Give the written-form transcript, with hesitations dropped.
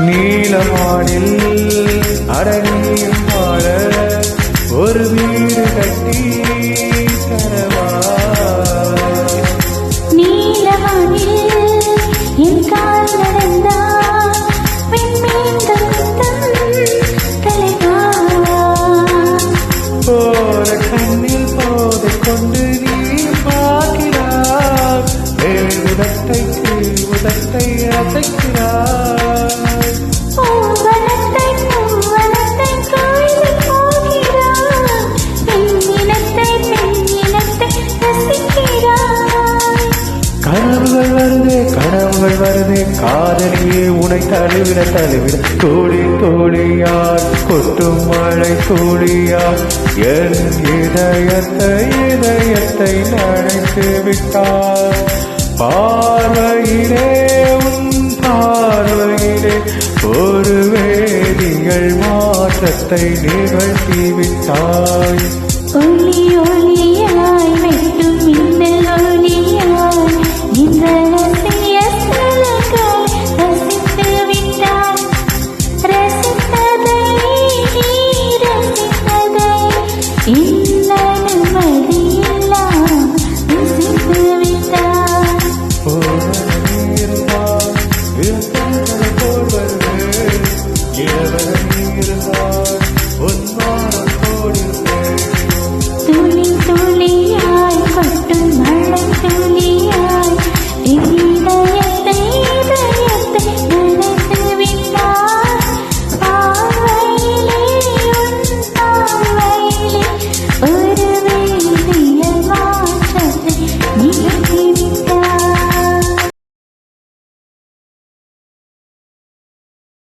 நீலவானில் அடங்கியும் வாழ ஒரு வீடு கட்டி தரவா. நீலவானில் என் கால் நடந்தால் தலைவா. போற கண்ணில் போதை கொண்டு நீ பார்க்கிறாய், உதட்டை உதட்டை அசைக்கிறாய். கனவுகள் வருதே கனவுகள் வருதே காதலியே உனை தழுவிட தழுவிட தோழி தோழியார் கொட்டும் மழை தோழியார் என் இதயத்தை இதயத்தை நனைத்து விட்டார். பார்வையிலே உன் பார்வையிலே ஒரு வேதிகள் மாற்றத்தை நிகழ்த்தி விட்டாய். ஒளி ஒளியாய் வெட்டும் மின்னல் ஒளியாய் இந்த ரசிய சலகாய் ரசித்து விட்டாய். ரசித்ததை ரசித்ததை இந்த நிம்மதியெல்லாம் ரசித்து விட்டாய். இருந்தால் போல் வருவேன், இரவன் இருந்தால் உன் வாரம் போல்